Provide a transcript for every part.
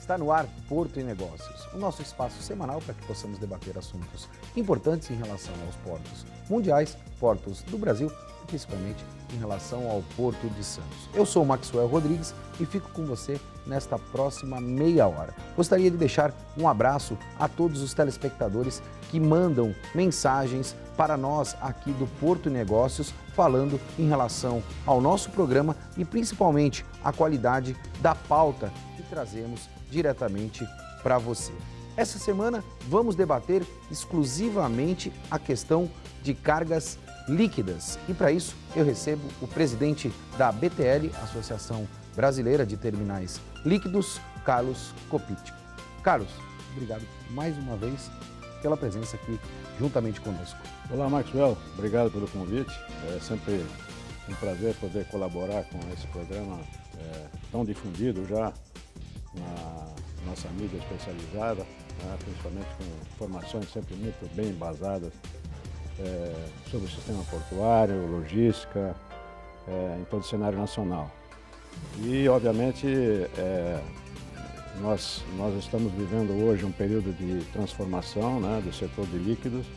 Está no ar Porto e Negócios, o nosso espaço semanal para que possamos debater assuntos importantes em relação aos portos mundiais, portos do Brasil e principalmente em relação ao Porto de Santos. Eu sou o Maxwell Rodrigues e fico com você nesta próxima meia hora. Gostaria de deixar um abraço a todos os telespectadores que mandam mensagens para nós aqui do Porto e Negócios, falando em relação ao nosso programa e principalmente a qualidade da pauta que trazemos diretamente para você. Essa semana vamos debater exclusivamente a questão de cargas líquidas e para isso eu recebo o presidente da BTL, Associação Brasileira de Terminais Líquidos, Carlos Coppitti. Carlos, obrigado mais uma vez pela presença aqui juntamente conosco. Olá, Maxwell, obrigado pelo convite. É sempre um prazer poder colaborar com esse programa tão difundido já na nossa mídia especializada, principalmente com informações sempre muito bem embasadas sobre o sistema portuário, logística, em todo o cenário nacional. E, obviamente, nós estamos vivendo hoje um período de transformação do setor de líquidos,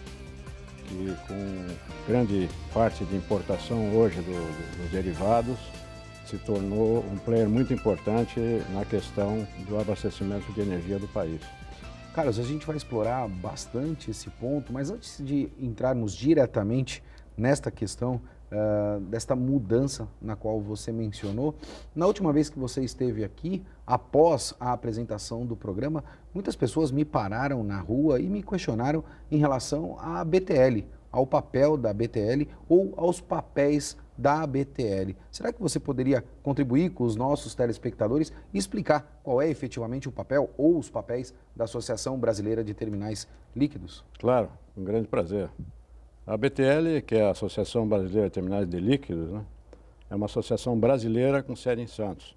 que com grande parte de importação hoje dos derivados, se tornou um player muito importante na questão do abastecimento de energia do país. Carlos, a gente vai explorar bastante esse ponto, mas antes de entrarmos diretamente nesta questão, desta mudança na qual você mencionou, na última vez que você esteve aqui, após a apresentação do programa, muitas pessoas me pararam na rua e me questionaram em relação à BTL, ao papel da BTL ou aos papéis da BTL. Será que você poderia contribuir com os nossos telespectadores e explicar qual é efetivamente o papel ou os papéis da Associação Brasileira de Terminais Líquidos? Claro, um grande prazer. A BTL, que é a Associação Brasileira de Terminais de Líquidos, é uma associação brasileira com sede em Santos.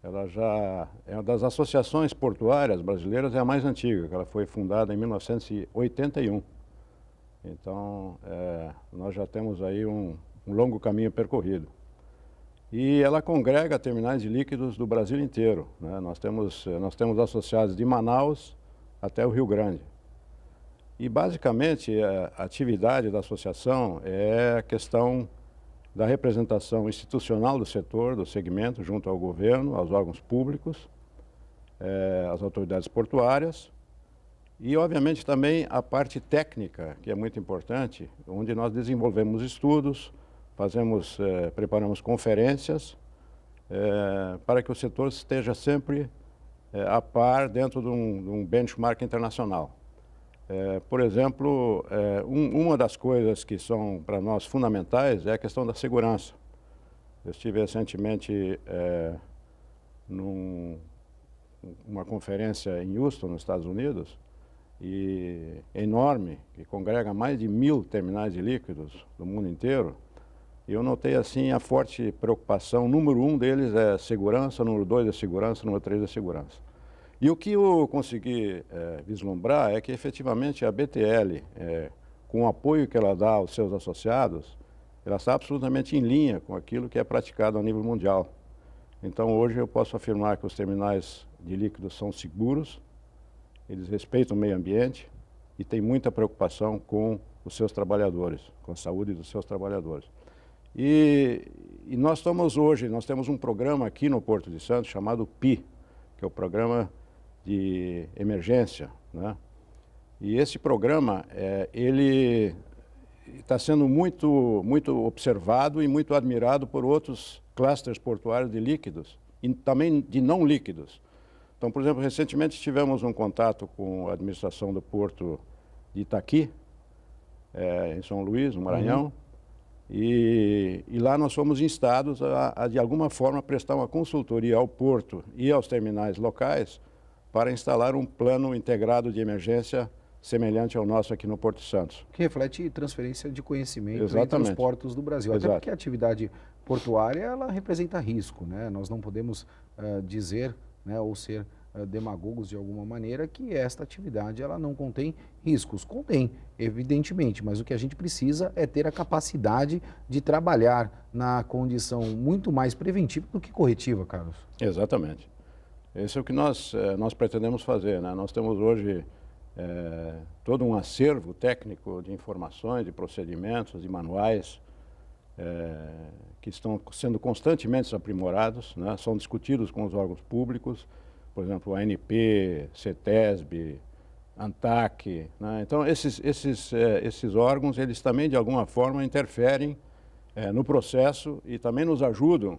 Ela já é uma das associações portuárias brasileiras, é a mais antiga, que ela foi fundada em 1981. Então, nós já temos aí um longo caminho percorrido. E ela congrega terminais de líquidos do Brasil inteiro, Nós temos associados de Manaus até o Rio Grande. E, basicamente, a atividade da associação é a questão da representação institucional do setor, do segmento, junto ao governo, aos órgãos públicos, às autoridades portuárias e, obviamente, também a parte técnica, que é muito importante, onde nós desenvolvemos estudos, preparamos conferências para que o setor esteja sempre a par dentro de um benchmark internacional. Por exemplo, uma das coisas que são para nós fundamentais é a questão da segurança. Eu estive recentemente numa conferência em Houston, nos Estados Unidos, enorme, que congrega mais de 1000 terminais de líquidos do mundo inteiro. E eu notei assim a forte preocupação. Número 1 deles é segurança, número 2 é segurança, número 3 é segurança. E o que eu consegui vislumbrar é que, efetivamente, a BTL, com o apoio que ela dá aos seus associados, ela está absolutamente em linha com aquilo que é praticado a nível mundial. Então, hoje eu posso afirmar que os terminais de líquidos são seguros, eles respeitam o meio ambiente e têm muita preocupação com os seus trabalhadores, com a saúde dos seus trabalhadores. E nós temos um programa aqui no Porto de Santos chamado PI, que é o Programa de Emergência, E esse programa, ele está sendo muito observado e muito admirado por outros clusters portuários de líquidos e também de não líquidos. Então, por exemplo, recentemente tivemos um contato com a administração do Porto de Itaqui, em São Luís, no Maranhão, e lá nós fomos instados a, de alguma forma, prestar uma consultoria ao Porto e aos terminais locais para instalar um plano integrado de emergência semelhante ao nosso aqui no Porto de Santos. Que reflete transferência de conhecimento Exatamente. entre os portos do Brasil. Exato. Até porque a atividade portuária, ela representa risco, Nós não podemos dizer, ou ser demagogos de alguma maneira, que esta atividade ela não contém riscos. Contém, evidentemente, mas o que a gente precisa é ter a capacidade de trabalhar na condição muito mais preventiva do que corretiva, Carlos. Exatamente. Esse é o que nós pretendemos fazer, né? Nós temos hoje todo um acervo técnico de informações, de procedimentos, de manuais, que estão sendo constantemente aprimorados, né? São discutidos com os órgãos públicos, por exemplo, a ANP, CETESB, ANTAC, né? Então, esses órgãos, eles também, de alguma forma, interferem no processo e também nos ajudam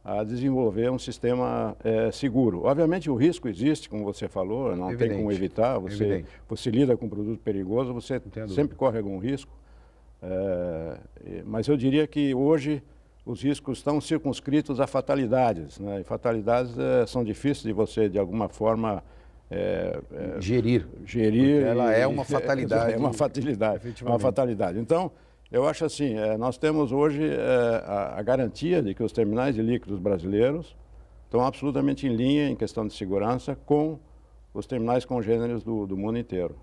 a desenvolver um sistema seguro. Obviamente, o risco existe, como você falou, não tem como evitar. Você lida com um produto perigoso, você sempre corre algum risco. Mas eu diria que hoje os riscos estão circunscritos a fatalidades, né? E fatalidades são difíceis de você, de alguma forma, gerir. Porque ela é uma fatalidade. É uma fatalidade. Uma fatalidade. Então, eu acho assim, nós temos hoje a garantia de que os terminais de líquidos brasileiros estão absolutamente em linha em questão de segurança com os terminais congêneres do mundo inteiro.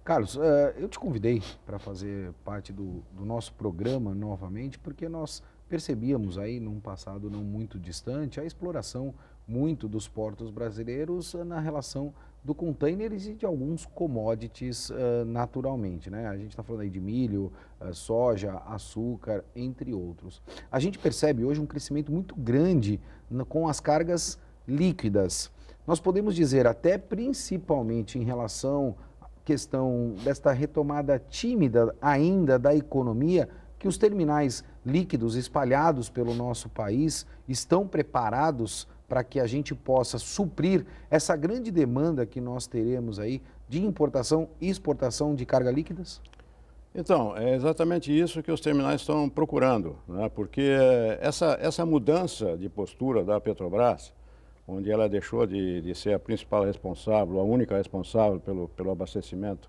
Carlos, eu te convidei para fazer parte do nosso programa novamente, porque nós percebíamos aí num passado não muito distante a exploração muito dos portos brasileiros na relação do containers e de alguns commodities naturalmente, né? A gente está falando aí de milho, soja, açúcar, entre outros. A gente percebe hoje um crescimento muito grande com as cargas líquidas. Nós podemos dizer até principalmente em relação à questão desta retomada tímida ainda da economia, que os terminais líquidos espalhados pelo nosso país estão preparados para que a gente possa suprir essa grande demanda que nós teremos aí de importação e exportação de carga líquidas? Então, é exatamente isso que os terminais estão procurando, né? Porque essa mudança de postura da Petrobras, onde ela deixou de ser a principal responsável, a única responsável pelo abastecimento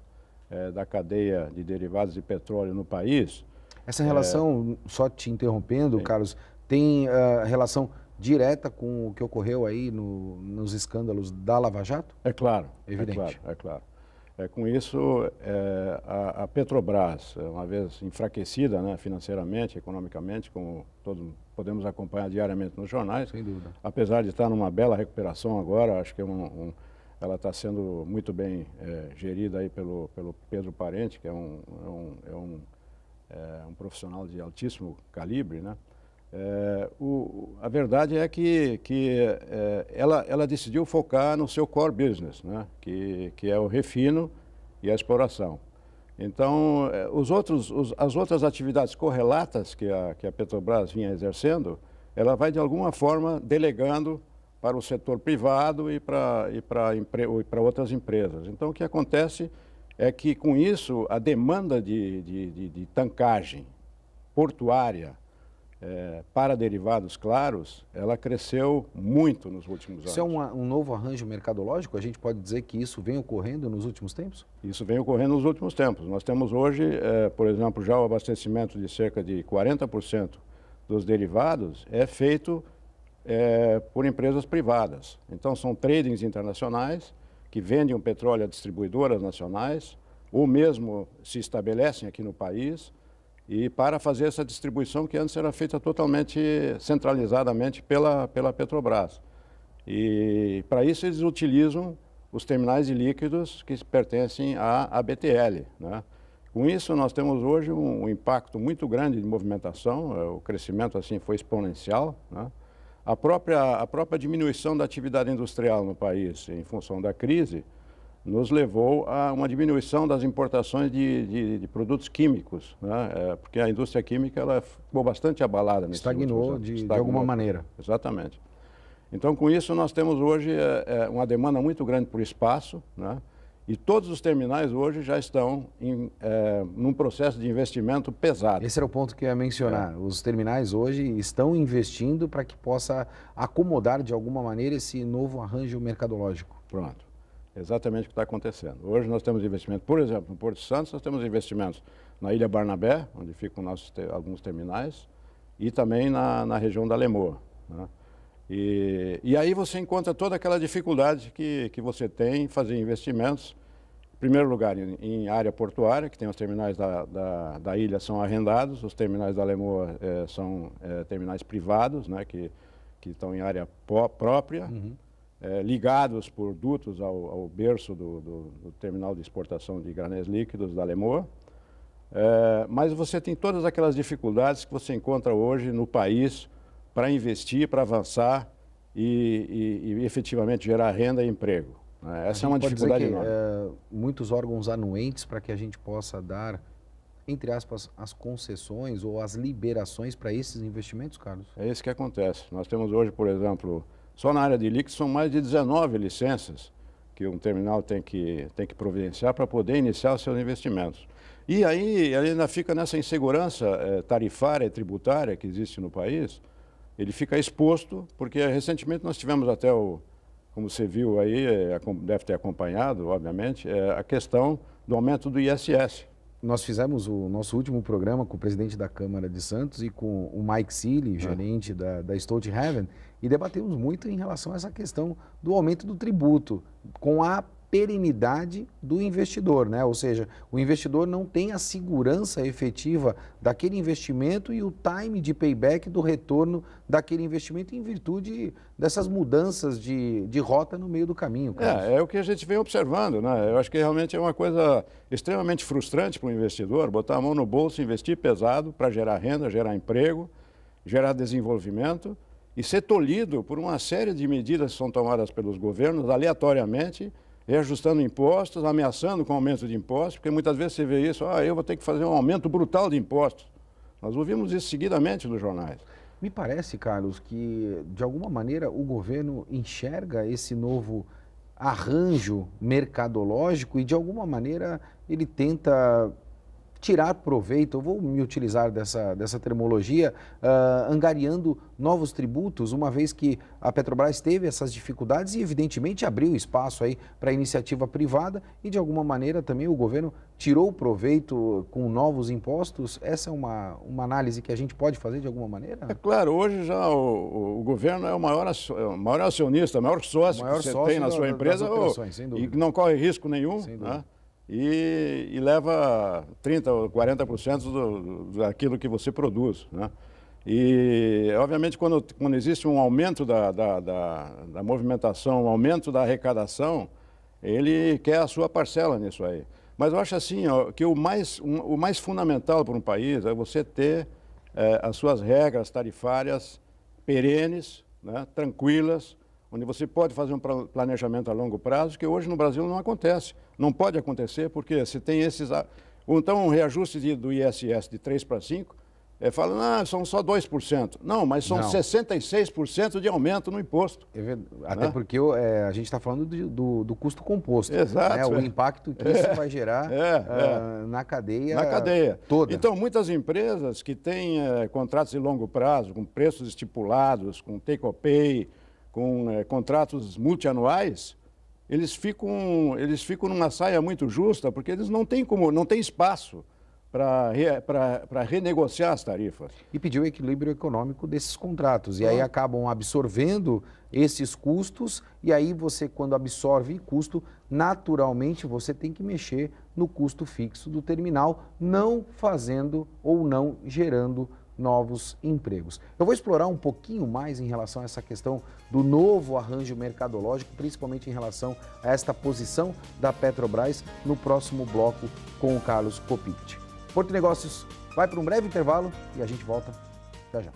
da cadeia de derivados de petróleo no país. Essa relação, só te interrompendo, Carlos, tem relação direta com o que ocorreu aí nos escândalos da Lava Jato? É claro. Evidente. É claro. Com isso, a Petrobras, uma vez enfraquecida, né, financeiramente, economicamente, como todos podemos acompanhar diariamente nos jornais, sem dúvida, apesar de estar numa bela recuperação agora, acho que ela está sendo muito bem gerida aí pelo Pedro Parente, que é um profissional de altíssimo calibre, né? A verdade é que ela decidiu focar no seu core business, né? que é o refino e a exploração. Então, as outras atividades correlatas que a Petrobras vinha exercendo, ela vai de alguma forma delegando para o setor privado e para outras empresas. Então, o que acontece é que, com isso, a demanda de tankagem portuária para derivados claros, ela cresceu muito nos últimos anos. Isso é um novo arranjo mercadológico? A gente pode dizer que isso vem ocorrendo nos últimos tempos? Isso vem ocorrendo nos últimos tempos. Nós temos hoje, por exemplo, já o abastecimento de cerca de 40% dos derivados é feito por empresas privadas. Então, são tradings internacionais que vendem o petróleo a distribuidoras nacionais ou mesmo se estabelecem aqui no país e para fazer essa distribuição que antes era feita totalmente centralizadamente pela Petrobras. E para isso eles utilizam os terminais de líquidos que pertencem à BTL, né? Com isso nós temos hoje um impacto muito grande de movimentação, o crescimento assim foi exponencial, né? A própria diminuição da atividade industrial no país em função da crise nos levou a uma diminuição das importações de produtos químicos, né? Porque a indústria química ela ficou bastante abalada. Estagnou de alguma maneira. Exatamente. Então, com isso, nós temos hoje uma demanda muito grande por espaço, né? E todos os terminais hoje já estão num processo de investimento pesado. Esse era o ponto que eu ia mencionar. Os terminais hoje estão investindo para que possa acomodar de alguma maneira esse novo arranjo mercadológico. Pronto. Exatamente o que está acontecendo. Hoje nós temos investimento, por exemplo, no Porto Santos, nós temos investimentos na Ilha Barnabé, onde ficam alguns terminais, e também na região da Lemoa, né? E aí você encontra toda aquela dificuldade que você tem em fazer investimentos, em primeiro lugar, em área portuária, que tem os terminais da ilha são arrendados, os terminais da Lemoa são terminais privados, né, que estão em área própria. Uhum. ligados por dutos ao berço do terminal de exportação de granéis líquidos da Lemoa. Mas você tem todas aquelas dificuldades que você encontra hoje no país para investir, para avançar e efetivamente gerar renda e emprego. Essa é uma dificuldade enorme. Muitos órgãos anuentes para que a gente possa dar, entre aspas, as concessões ou as liberações para esses investimentos, Carlos? É isso que acontece. Nós temos hoje, por exemplo, só na área de líquidos são mais de 19 licenças que um terminal tem que providenciar para poder iniciar os seus investimentos. E aí ele ainda fica nessa insegurança tarifária e tributária que existe no país. Ele fica exposto, porque recentemente nós tivemos até como você viu aí, deve ter acompanhado, obviamente, a questão do aumento do ISS. Nós fizemos o nosso último programa com o presidente da Câmara de Santos e com o Mike Seeley, gerente da Stolthaven, e debatemos muito em relação a essa questão do aumento do tributo, com a perenidade do investidor, né? Ou seja, o investidor não tem a segurança efetiva daquele investimento e o time de payback do retorno daquele investimento em virtude dessas mudanças de rota no meio do caminho. É o que a gente vem observando, né? Eu acho que realmente é uma coisa extremamente frustrante para o investidor, botar a mão no bolso, investir pesado para gerar renda, gerar emprego, gerar desenvolvimento e ser tolhido por uma série de medidas que são tomadas pelos governos aleatoriamente, reajustando impostos, ameaçando com aumento de impostos, porque muitas vezes você vê isso, eu vou ter que fazer um aumento brutal de impostos. Nós ouvimos isso seguidamente nos jornais. Me parece, Carlos, que de alguma maneira o governo enxerga esse novo arranjo mercadológico e de alguma maneira ele tenta tirar proveito, eu vou me utilizar dessa terminologia, angariando novos tributos, uma vez que a Petrobras teve essas dificuldades e evidentemente abriu espaço aí para a iniciativa privada e de alguma maneira também o governo tirou proveito com novos impostos. Essa é uma análise que a gente pode fazer de alguma maneira? É claro, hoje já o governo é o maior acionista, o maior sócio que você tem na sua empresa e não corre risco nenhum, né? E leva 30% ou 40% daquilo que você produz, né? E, obviamente, quando existe um aumento da movimentação, um aumento da arrecadação, ele quer a sua parcela nisso aí. Mas eu acho assim, que o mais fundamental para um país é você ter as suas regras tarifárias perenes, né, tranquilas, onde você pode fazer um planejamento a longo prazo, que hoje no Brasil não acontece. Não pode acontecer, porque você tem esses... Então, um reajuste do ISS de 3 para 5, são só 2%. Não, mas são 66% de aumento no imposto. Até porque a gente está falando do custo composto. Exato. Né? O impacto que isso vai gerar na cadeia toda. Então, muitas empresas que têm contratos de longo prazo, com preços estipulados, com take-or-pay, com contratos multianuais, eles ficam numa saia muito justa, porque eles não têm espaço para renegociar as tarifas. E pedir o equilíbrio econômico desses contratos. E aí acabam absorvendo esses custos, e aí você, quando absorve custo, naturalmente você tem que mexer no custo fixo do terminal, não fazendo ou não gerando novos empregos. Eu vou explorar um pouquinho mais em relação a essa questão do novo arranjo mercadológico, principalmente em relação a esta posição da Petrobras no próximo bloco com o Carlos Coppict. Porto Negócios vai para um breve intervalo e a gente volta já já.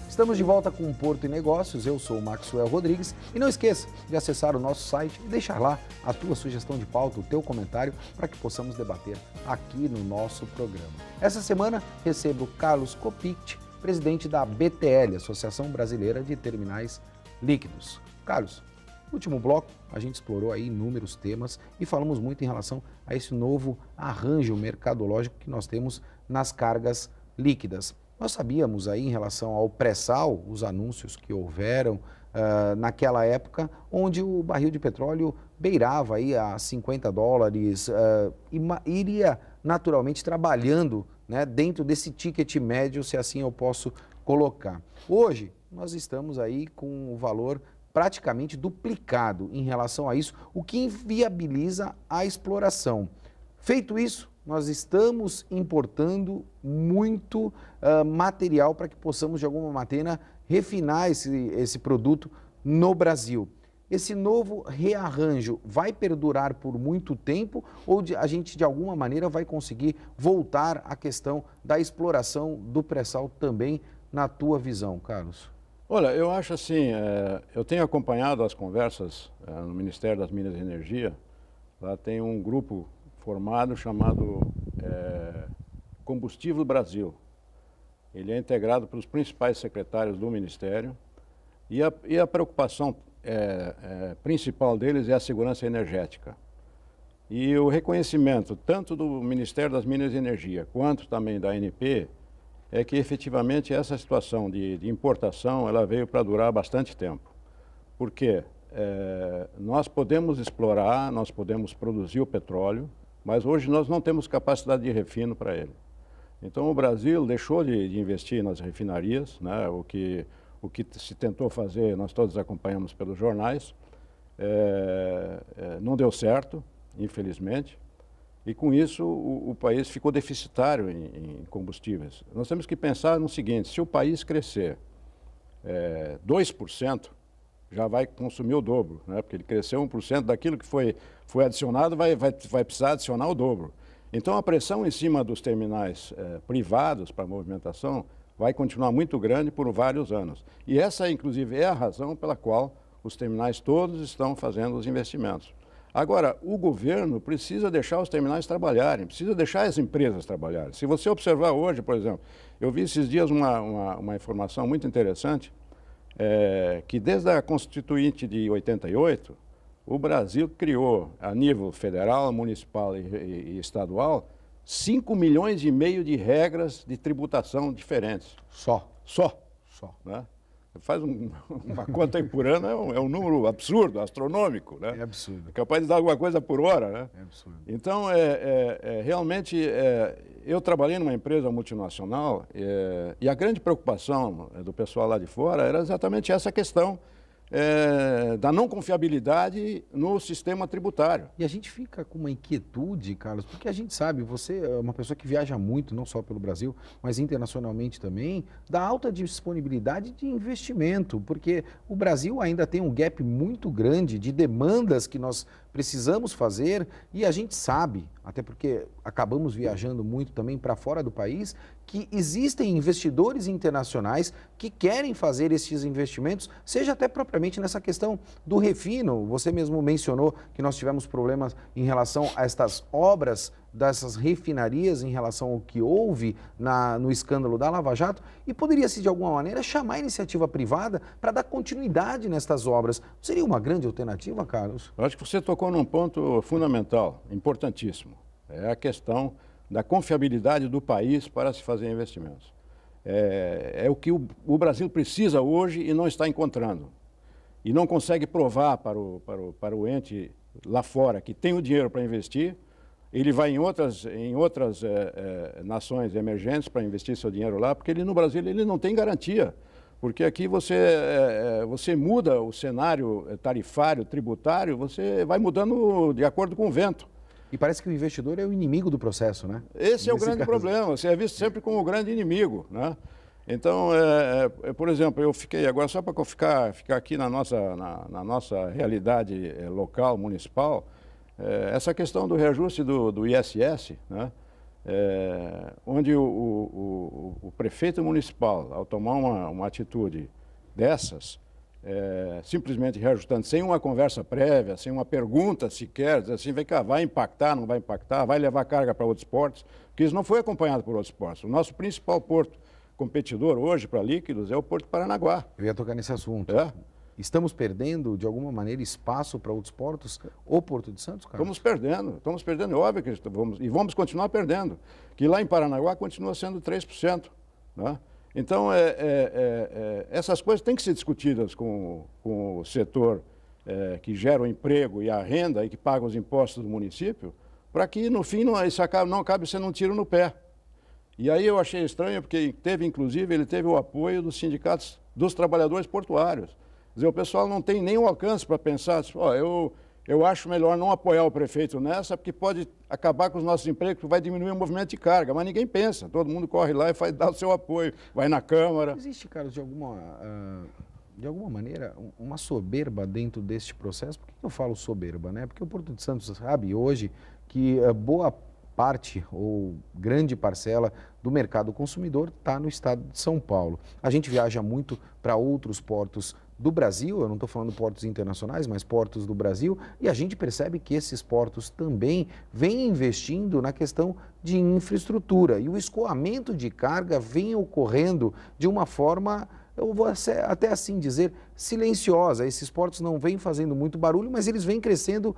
Estamos de volta com o Porto e Negócios, eu sou o Maxwell Rodrigues e não esqueça de acessar o nosso site e deixar lá a tua sugestão de pauta, o teu comentário, para que possamos debater aqui no nosso programa. Essa semana recebo Carlos Coppict, presidente da BTL, Associação Brasileira de Terminais Líquidos. Carlos, no último bloco a gente explorou aí inúmeros temas e falamos muito em relação a esse novo arranjo mercadológico que nós temos nas cargas líquidas. Nós sabíamos aí em relação ao pré-sal, os anúncios que houveram naquela época, onde o barril de petróleo beirava aí a $50 e iria naturalmente trabalhando, né, dentro desse ticket médio, se assim eu posso colocar. Hoje nós estamos aí com o valor praticamente duplicado em relação a isso, o que inviabiliza a exploração. Feito isso, nós estamos importando muito material para que possamos, de alguma maneira, refinar esse produto no Brasil. Esse novo rearranjo vai perdurar por muito tempo ou a gente, de alguma maneira, vai conseguir voltar à questão da exploração do pré-sal também, na tua visão, Carlos? Olha, eu acho assim, eu tenho acompanhado as conversas no Ministério das Minas e Energia. Lá tem um grupo formado chamado Combustível Brasil. Ele é integrado pelos principais secretários do Ministério e a preocupação principal deles é a segurança energética. E o reconhecimento tanto do Ministério das Minas e Energia quanto também da ANP é que efetivamente essa situação de importação ela veio para durar bastante tempo. Porque nós podemos explorar, nós podemos produzir o petróleo, mas hoje nós não temos capacidade de refino para ele. Então o Brasil deixou de investir nas refinarias, né? O que se tentou fazer, nós todos acompanhamos pelos jornais, não deu certo, infelizmente, e com isso o país ficou deficitário em combustíveis. Nós temos que pensar no seguinte: se o país crescer 2%, já vai consumir o dobro, né? Porque ele cresceu 1% daquilo que foi adicionado, vai precisar adicionar o dobro. Então a pressão em cima dos terminais privados para movimentação vai continuar muito grande por vários anos. E essa, inclusive, é a razão pela qual os terminais todos estão fazendo os investimentos. Agora, o governo precisa deixar os terminais trabalharem, precisa deixar as empresas trabalharem. Se você observar hoje, por exemplo, eu vi esses dias uma informação muito interessante, que desde a Constituinte de 88, o Brasil criou, a nível federal, municipal e estadual, 5,5 milhões de regras de tributação diferentes. Só. Né? Faz uma conta aí por ano, é um número absurdo, astronômico. Né? É absurdo. É capaz de dar alguma coisa por hora. Né? É absurdo. Então, realmente, eu trabalhei numa empresa multinacional e a grande preocupação do pessoal lá de fora era exatamente essa questão da não confiabilidade no sistema tributário. E a gente fica com uma inquietude, Carlos, porque a gente sabe, você é uma pessoa que viaja muito, não só pelo Brasil, mas internacionalmente também, da alta disponibilidade de investimento, porque o Brasil ainda tem um gap muito grande de demandas que nós precisamos fazer e a gente sabe, até porque acabamos viajando muito também para fora do país, que existem investidores internacionais que querem fazer esses investimentos, seja até propriamente nessa questão do refino. Você mesmo mencionou que nós tivemos problemas em relação a estas obras dessas refinarias, em relação ao que houve no escândalo da Lava Jato, e poderia-se, de alguma maneira, chamar a iniciativa privada para dar continuidade nestas obras. Seria uma grande alternativa, Carlos? Eu acho que você tocou num ponto fundamental, importantíssimo. É a questão da confiabilidade do país para se fazer investimentos. É o que o Brasil precisa hoje e não está encontrando. E não consegue provar para o ente lá fora que tem o dinheiro para investir. Ele vai em outras nações emergentes para investir seu dinheiro lá, porque no Brasil ele não tem garantia. Porque aqui você muda o cenário tarifário, tributário, você vai mudando de acordo com o vento. E parece que o investidor é o inimigo do processo, né? Esse é o grande problema, você é visto sempre como o grande inimigo, né? Então, por exemplo, eu fiquei agora, só para ficar aqui na nossa realidade local, municipal, essa questão do reajuste do ISS, né? Onde o prefeito municipal, ao tomar uma atitude dessas, simplesmente reajustando, sem uma conversa prévia, sem uma pergunta sequer, dizer assim, vem cá, vai impactar, não vai impactar, vai levar carga para outros portos, porque isso não foi acompanhado por outros portos. O nosso principal porto competidor hoje para líquidos é o Porto de Paranaguá. Eu ia tocar nesse assunto. Estamos perdendo, de alguma maneira, espaço para outros portos, o Porto de Santos, Carlos? Estamos perdendo, é óbvio que vamos continuar perdendo, que lá em Paranaguá continua sendo 3%, né? Então, essas coisas têm que ser discutidas com o setor que gera o emprego e a renda e que paga os impostos do município, para que, no fim, isso não acabe sendo um tiro no pé. E aí eu achei estranho, porque ele teve o apoio dos sindicatos dos trabalhadores portuários. Quer dizer, o pessoal não tem nem o alcance para pensar, eu acho melhor não apoiar o prefeito nessa, porque pode acabar com os nossos empregos, vai diminuir o movimento de carga, mas ninguém pensa, todo mundo corre lá e dá o seu apoio, vai na Câmara. Existe, Carlos, de alguma maneira, uma soberba dentro deste processo? Por que eu falo soberba, né? Porque o Porto de Santos sabe hoje que boa parte ou grande parcela do mercado consumidor está no estado de São Paulo. A gente viaja muito para outros portos do Brasil, eu não estou falando portos internacionais, mas portos do Brasil, e a gente percebe que esses portos também vêm investindo na questão de infraestrutura e o escoamento de carga vem ocorrendo de uma forma, eu vou até assim dizer, silenciosa. Esses portos não vêm fazendo muito barulho, mas eles vêm crescendo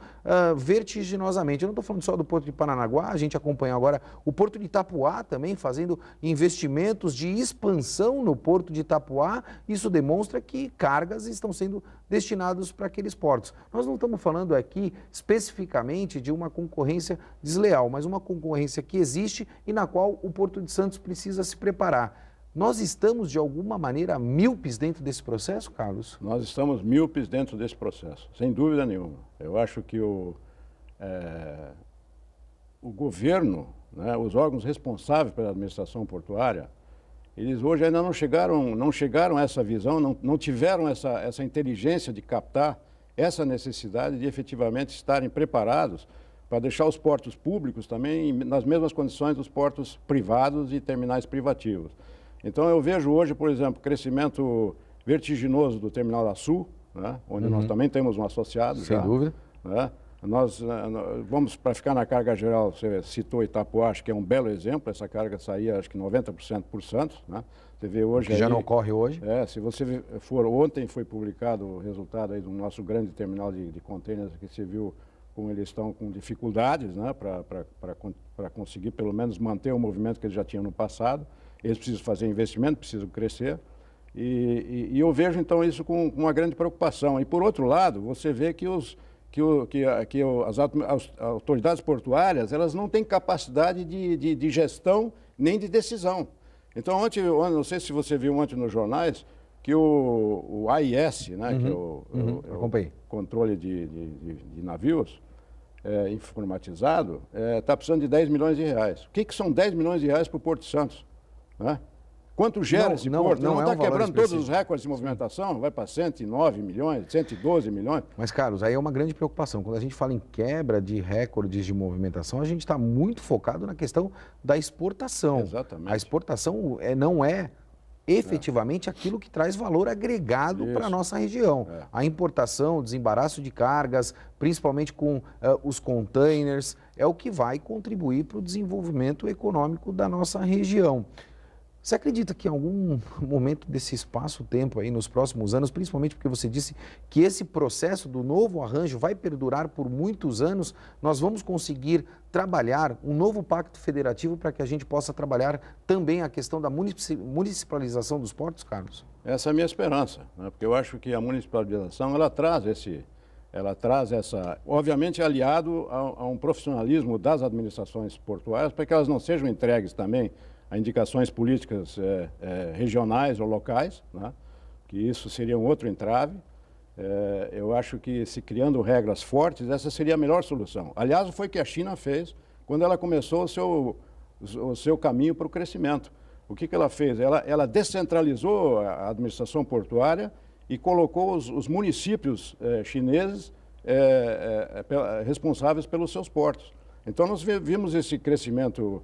vertiginosamente. Eu não estou falando só do Porto de Paranaguá, a gente acompanha agora o Porto de Itapuá também fazendo investimentos de expansão no Porto de Itapuá. Isso demonstra que cargas estão sendo destinadas para aqueles portos. Nós não estamos falando aqui especificamente de uma concorrência desleal, mas uma concorrência que existe e na qual o Porto de Santos precisa se preparar. Nós estamos, de alguma maneira, míopes dentro desse processo, Carlos? Nós estamos míopes dentro desse processo, sem dúvida nenhuma. Eu acho que o governo, né, os órgãos responsáveis pela administração portuária, eles hoje ainda não chegaram a essa visão, não tiveram essa inteligência de captar essa necessidade de efetivamente estarem preparados para deixar os portos públicos também nas mesmas condições dos portos privados e terminais privativos. Então, eu vejo hoje, por exemplo, crescimento vertiginoso do Terminal da Sul, né, onde nós também temos um associado. Sem dúvida. Né, nós vamos, para ficar na carga geral, você citou Itapuá, acho que é um belo exemplo, essa carga saía, acho que 90% por Santos. Né, você vê hoje... Que já não ocorre hoje. Se você for, ontem foi publicado o resultado aí do nosso grande terminal de contêineres, que você viu como eles estão com dificuldades, né, para conseguir pelo menos manter o movimento que eles já tinham no passado. Eles precisam fazer investimento, precisam crescer, e eu vejo então isso com uma grande preocupação. E por outro lado, você vê que as autoridades portuárias, elas não têm capacidade de gestão nem de decisão. Então ontem, não sei se você viu ontem nos jornais, que o AIS, né, que é o controle de navios, informatizado, está precisando de 10 milhões de reais. O que são 10 milhões de reais para o Porto de Santos? Né? Quanto gera esse porto? Não está quebrando todos os recordes de movimentação? Vai para 109 milhões, 112 milhões? Mas, Carlos, aí é uma grande preocupação. Quando a gente fala em quebra de recordes de movimentação, a gente está muito focado na questão da exportação. Exatamente. A exportação não é efetivamente aquilo que traz valor agregado para a nossa região. A importação, o desembaraço de cargas, principalmente com os containers, é o que vai contribuir para o desenvolvimento econômico da nossa região. Você acredita que em algum momento desse espaço-tempo aí, nos próximos anos, principalmente porque você disse que esse processo do novo arranjo vai perdurar por muitos anos, nós vamos conseguir trabalhar um novo pacto federativo para que a gente possa trabalhar também a questão da municipalização dos portos, Carlos? Essa é a minha esperança, né? Porque eu acho que a municipalização, ela traz essa, obviamente aliado a um profissionalismo das administrações portuárias, para que elas não sejam entregues também a indicações políticas regionais ou locais, né? Que isso seria um outro entrave. Eu acho que se criando regras fortes, essa seria a melhor solução. Aliás, foi o que a China fez quando ela começou o seu caminho para o crescimento. O que ela fez? Ela descentralizou a administração portuária e colocou os municípios chineses responsáveis pelos seus portos. Então, nós vimos esse crescimento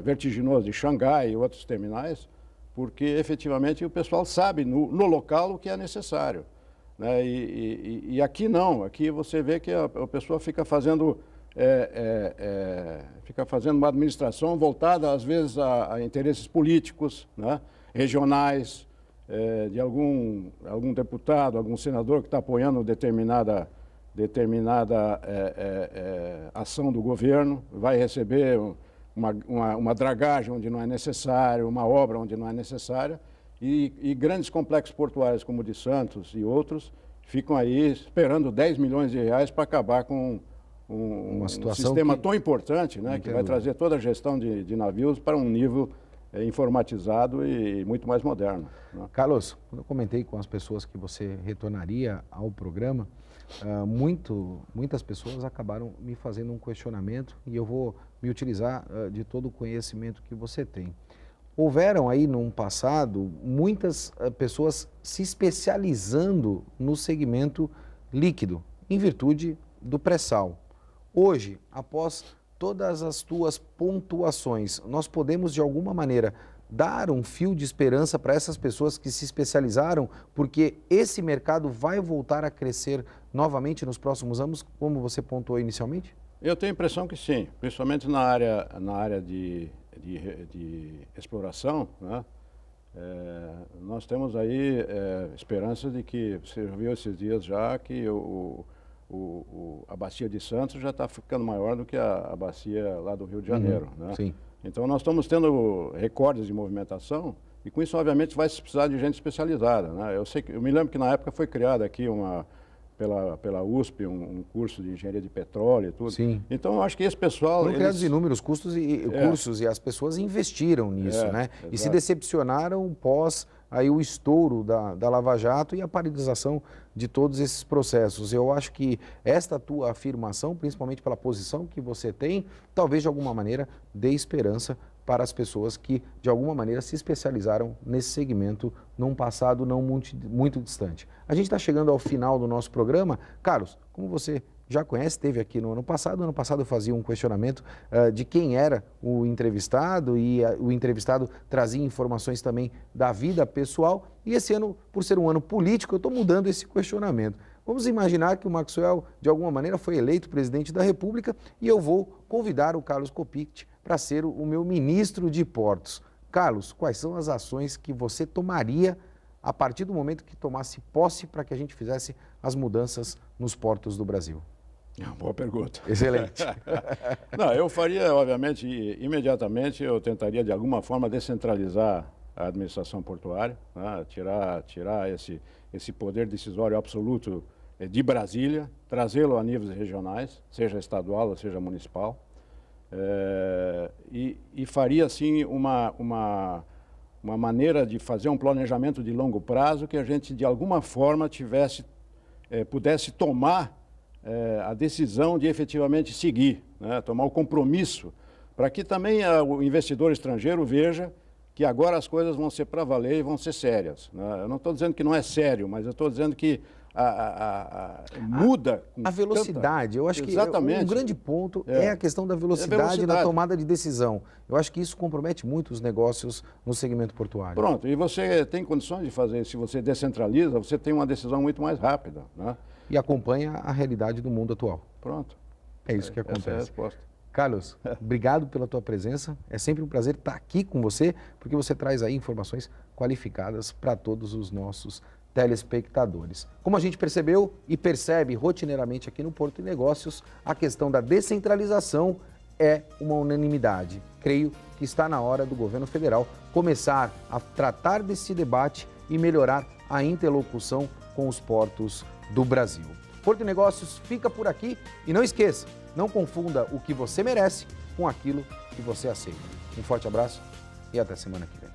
vertiginoso de Xangai e outros terminais, porque efetivamente o pessoal sabe no local o que é necessário. Né? E aqui não, aqui você vê que a pessoa fica fazendo uma administração voltada às vezes a interesses políticos, né? Regionais, de algum deputado, algum senador que está apoiando determinada ação do governo, vai receber uma dragagem onde não é necessário, uma obra onde não é necessária, e grandes complexos portuários como o de Santos e outros ficam aí esperando 10 milhões de reais para acabar com um sistema tão importante, né, que vai trazer toda a gestão de navios para um nível informatizado e muito mais moderno. Né? Carlos, quando eu comentei com as pessoas que você retornaria ao programa, muitas pessoas acabaram me fazendo um questionamento e eu vou me utilizar de todo o conhecimento que você tem. Houveram aí, num passado, muitas pessoas se especializando no segmento líquido, em virtude do pré-sal. Hoje, após todas as tuas pontuações, nós podemos, de alguma maneira, dar um fio de esperança para essas pessoas que se especializaram, porque esse mercado vai voltar a crescer novamente nos próximos anos, como você pontuou inicialmente? Eu tenho a impressão que sim, principalmente na área de exploração, né? Nós temos aí esperança de que, você viu esses dias já, que a bacia de Santos já está ficando maior do que a bacia lá do Rio de Janeiro, né? Sim. Então nós estamos tendo recordes de movimentação e com isso obviamente vai se precisar de gente especializada, né? Eu me lembro que na época foi criada aqui pela USP um curso de engenharia de petróleo e tudo. Sim. Então eu acho que esse pessoal... Foram criados inúmeros cursos e as pessoas investiram nisso, né? Exato. E se decepcionaram pós aí o estouro da Lava Jato e a paralisação de todos esses processos. Eu acho que esta tua afirmação, principalmente pela posição que você tem, talvez de alguma maneira dê esperança para as pessoas que de alguma maneira se especializaram nesse segmento num passado não muito distante. A gente está chegando ao final do nosso programa. Carlos, como você já conhece, esteve aqui no ano passado eu fazia um questionamento de quem era o entrevistado e o entrevistado trazia informações também da vida pessoal e esse ano, por ser um ano político, eu estou mudando esse questionamento. Vamos imaginar que o Maxwell, de alguma maneira, foi eleito presidente da República e eu vou convidar o Carlos Copicchi para ser o meu ministro de portos. Carlos, quais são as ações que você tomaria a partir do momento que tomasse posse para que a gente fizesse as mudanças nos portos do Brasil? Boa pergunta. Excelente. Não, eu faria, obviamente, imediatamente, eu tentaria de alguma forma descentralizar a administração portuária, né? Tirar esse poder decisório absoluto de Brasília, trazê-lo a níveis regionais, seja estadual ou seja municipal, e faria assim uma maneira de fazer um planejamento de longo prazo que a gente de alguma forma pudesse tomar a decisão de efetivamente seguir, né? Tomar o compromisso, para que também o investidor estrangeiro veja que agora as coisas vão ser para valer e vão ser sérias, né? Eu não estou dizendo que não é sério, mas eu estou dizendo que muda. A velocidade, eu acho que um grande ponto é a questão da velocidade na tomada de decisão. Eu acho que isso compromete muito os negócios no segmento portuário. Pronto, e você tem condições de fazer, se você descentraliza, você tem uma decisão muito mais rápida, né? E acompanha a realidade do mundo atual. Pronto. É isso que acontece. Essa é a resposta. Carlos, obrigado pela tua presença. É sempre um prazer estar aqui com você, porque você traz aí informações qualificadas para todos os nossos telespectadores. Como a gente percebeu e percebe rotineiramente aqui no Porto e Negócios, a questão da descentralização é uma unanimidade. Creio que está na hora do governo federal começar a tratar desse debate e melhorar a interlocução com os portos do Brasil. Porto e Negócios fica por aqui e não esqueça, não confunda o que você merece com aquilo que você aceita. Um forte abraço e até semana que vem.